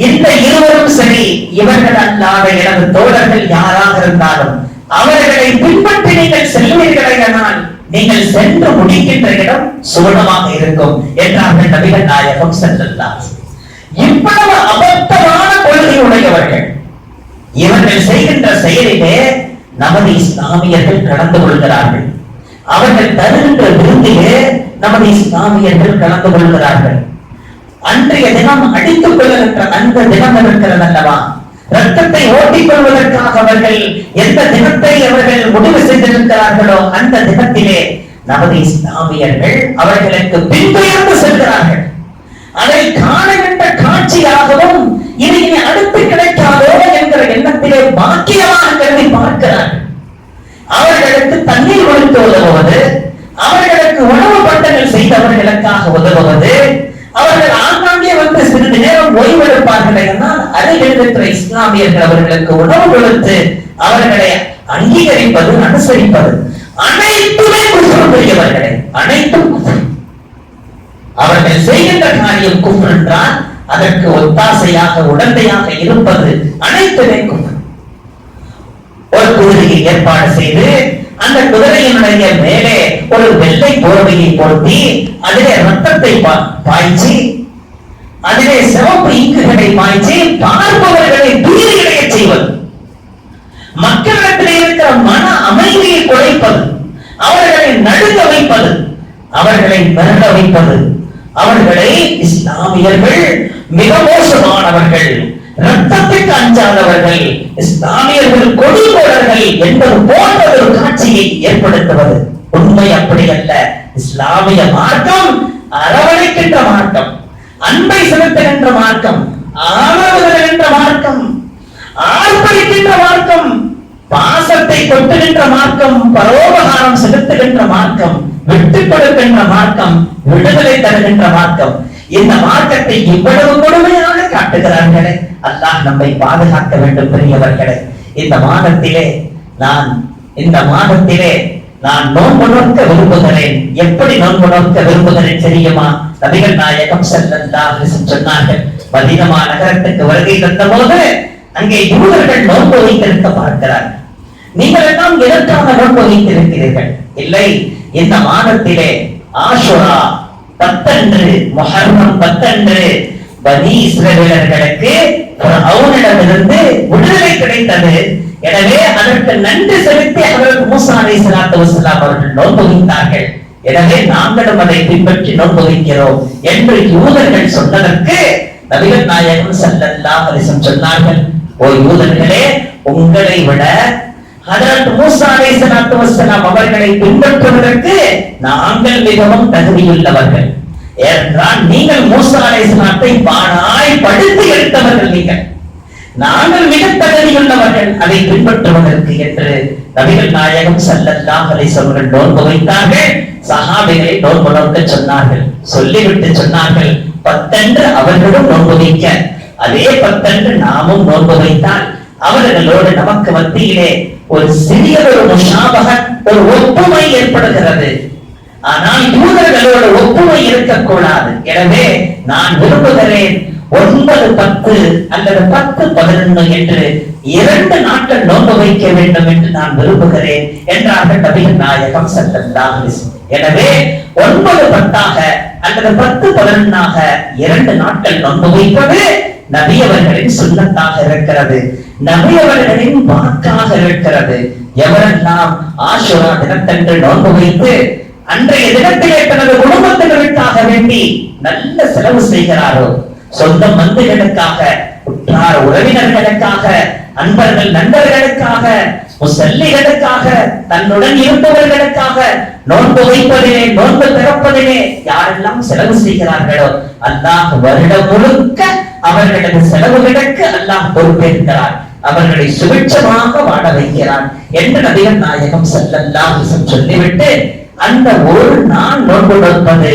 இந்த இருவரும் சரி, இவர்கள் அல்லாத எனது தோழர்கள் யாராக இருந்தாலும் அவர்களை பின்பற்றி நீங்கள் செல்வீர்களானால் நீங்கள் சென்று முடிக்கின்ற இடம் சுவனமாக இருக்கும் என்றார்கள் நபிகள் நாயகம் ஸல்லல்லாஹு அலைஹி வஸல்லம். இவ்வளவு அபத்தமான கொள்கையுடையவர்கள் இவர்கள் செய்கின்ற செயலிலே நமது இஸ்லாமியர்கள் கலந்து கொள்கிறார்கள். அவர்கள் தருகின்ற விருந்திலே நமது இஸ்லாமியர்கள் கலந்து கொள்கிறார்கள். அன்றைய தினம் அடித்துக் கொள்ளுகின்ற அந்த தினம் இருக்கிறது அல்லவா, ரத்தத்தை ஓட்டிக் கொள்வதற்காக அவர்கள் எந்த தினத்தை அவர்கள் முடிவு செய்திருக்கிறார்களோ அந்த தினத்திலே நமது இஸ்லாமியர்கள் அவர்களுக்கு பின்தொடர்ந்து செல்கிறார்கள். அதை காணுகின்ற காட்சியாகவும் இது இனி அடுத்து கிடைக்காதோ என்கிற எண்ணத்திலே பாக்கியமாக கருதி பார்க்கிறார்கள். அவர்களுக்கு தண்ணீர் கொடுத்து உதவுவது, அவர்களுக்கு உணவு பண்டங்கள் செய்தவர்களுக்காக இருக்கிற இஸ்லாமியர்கள் அவர்களுக்கு உணவு கொடுத்து அவர்களை அங்கீகரிப்பது, அனுசரிப்பது அனைத்துமே குஃப்ர் பெரியவர்களே, அனைத்தும் குஃப்ர். அவர்கள் செய்கின்ற காரியம் குஃப்ர் என்றால் அதற்கு ஒத்தாசையாக உடந்தையாக இருப்பது அனைத்துமே குஃப்ர். ஒரு குதிரையை ஏற்பாடு செய்து அந்த குதிரையினுடைய மேலே ஒரு வெள்ளை போர்வையை போர்த்தி அதிலே ரத்தத்தை பாய்ச்சி அதிலே சிவப்பு இங்குகளை பாய்ச்சி பார்ப்பவர்களை பீதியடைய செய்வது, மக்களிடத்தில் இருக்கிற மன அமைதியை குறைப்பது, அவர்களை நடுங்க வைப்பது, அவர்களை மிரள வைப்பது, அவர்களை இஸ்லாமியர்கள் மிக மோசமானவர்கள், ரத்தத்துக்கு அஞ்சாதவர்கள், இஸ்லாமியர்கள் கொடுங்கோலர்கள் என்பது போன்ற ஒரு காட்சியை ஏற்படுத்துவது. உண்மை அப்படி அல்ல. இஸ்லாமிய மார்க்கம் அரவணைக்கின்ற மார்க்கம், அன்பை செலுத்துகின்ற மார்க்கம், ஆதரவுகின்ற மார்க்கம், ஆர்ப்பரிக்கின்ற மார்க்கம், பாசத்தை கொட்டுகின்ற மார்க்கம், பரோபகாரம் செலுத்துகின்ற மார்க்கம், விட்டுக் கொடுக்கின்ற மார்க்கம், விடுதலை தருகின்ற மார்க்கம். இந்த மார்க்கத்தை இவ்வளவு கொடுமையாக காட்டுகிறார்களே, அல்லாஹ் நம்மை பாதுகாக்க வேண்டும் பெரியவர்களே. இந்த மாதத்திலே நான் நோன்பு நோக்க விரும்புகிறேன். எப்படி நோன்பு நோக்க விரும்புகிறேன் தெரியுமா? நபிகள் நாயகம் ஸல்லல்லாஹு அலைஹி வஸல்லம் சொன்னார்கள், மதீனா நகரத்துக்கு வருகை தந்த போது அங்கே யூதர்கள் நோன்பு வைத்திருக்க பார்க்கிறார்கள். நீங்கள் எல்லாம் எதற்காக நோன்பு வைத்திருக்கிறீர்கள்? இல்லை, இந்த மாதத்திலே ஆஷுரா 10 முஹர்ரம் 10 பனி இஸ்ரவேலர்களுக்கு ஃபிரௌனிடமிருந்து விடுதலை கிடைத்தது. எனவே அதற்கு நன்றி செலுத்தி அவர்கள் மூசா அலைஹிஸ்ஸலாத்து வஸலாம் அவர்கள் நோன்பு வைத்தார்கள். எனவே நாங்களும் அதை பின்பற்றி நோன்பு வைக்கிறோம் என்று யூதர்கள் சொன்னதற்கு நபிகள் நாயகம் ஸல்லல்லாஹு அலைஹி வஸல்லம் சொன்னார்கள், ஓ யூதர்களே, உங்களை விட ஹஜ்ரத் மூசா அலைஹிஸ்ஸலாத்து வஸலாம் அவர்களை பின்பற்றுவதற்கு நாங்கள் மிகவும் தகுதியுள்ளவர்கள். ஏனென்றால் நீங்கள் மூசா அலைஹிஸ்ஸலாத்தை பாடாய் படுத்தி எடுத்தவர்கள், நீங்கள் நாங்கள் மிக தகுதியுள்ளவர்கள் அதை பின்பற்றுவதற்கு என்று நபிகள் நாயகம் ஸல்லல்லாஹு அலைஹி வஸல்லம் நோன்பு வைத்தார்கள். சஹாபிகளை நோன்பு நோக்க சொன்னார்கள். சொல்லிவிட்டு சொன்னார்கள், 10 அவர்களும் நோன்பு வைக்க, அதே 10 நாமும் நோன்பு வைத்தால் அவர்களோடு நமக்கு மத்தியிலே ஒரு சிறிய ஒரு முஷாபஹத், ஒரு ஒப்புமை ஏற்படுகிறது. ஆனால் யூதர்களோடு ஒப்புமை இருக்கக்கூடாது. எனவே நான் விரும்புகிறேன் 9, 10 அல்லது 10, 11 என்று 2 நாட்கள் நோன்பு வைக்க வேண்டும் என்று நான் விரும்புகிறேன் என்றார்கள் நபிகள் நாயகம் ஸல்லல்லாஹு அலைஹி வஸல்லம். எனவே 9, 10 அல்லது 10, 11 2 நாட்கள் நோன்பு வைப்பது நபி அவர்களின் சுன்னத்தாக இருக்கிறது, நபி அவர்களின் வாக்காக இருக்கிறது. எவரெல்லாம் ஆஷுரா தினத்தன்று நோன்பு வைத்து அன்றைய தினத்திலே தனது குடும்பத்தினருக்காக வேண்டி நல்ல செலவு செய்கிறாரோ, சொந்த பந்துகளுக்காக, உற்றார் உறவினர்களுக்காக, அன்பர்கள் நண்பர்களுக்காக, முசல்லிகளுக்காக, தன்னுடன் இருப்பவர்களுக்காக நோன்பு வைப்பதிலே, நோன்பு திறப்பதிலே யாரெல்லாம் செலவு செய்கிறார்களோ அல்லாஹ் வருடம் முழுக்க அவர்களது செலவுகளுக்கு அல்லாஹ் பொறுப்பேற்கிறார், அவர்களை சுபிட்சமாக வாழ வைக்கிறார் என்று நபிகள் நாயகம் ஸல்லல்லாஹு அலைஹி வஸல்லம் சொல்லிவிட்டு அந்த ஒரு நாள் நோன்பு நோற்பது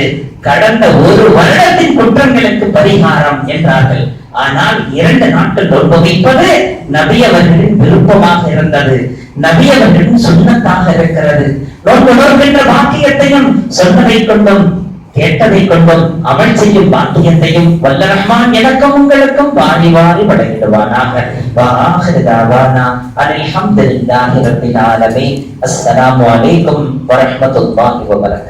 கடந்த ஒரு வருடத்தின் குற்றங்களுக்கு பரிகாரம் என்றார்கள். ஆனால் 2 நாட்கள் நோன்பு வைப்பது நபி அவர்களின் விருப்பமாக இருந்தது, நபி அவர்களின் சுன்னத்தாக இருக்கிறது. நோன்பு நோக்கின்ற பாக்கியத்தையும் சொன்னதை கொண்டும் கேட்டதை கொண்டும் அமல் செய்யும் பாக்கியத்தையும் வல்ல ரஹ்மான் எனக்கும் உங்களுக்கும் வாரி வாரி வழங்கிடுவானாக. வஆகிரு தஅவானா அல்ஹம்துலில்லாஹி ரப்பில் ஆலமீன். அஸ்ஸலாமு அலைக்கும் வரஹ்மத்துல்லாஹி வபரகாத்துஹு.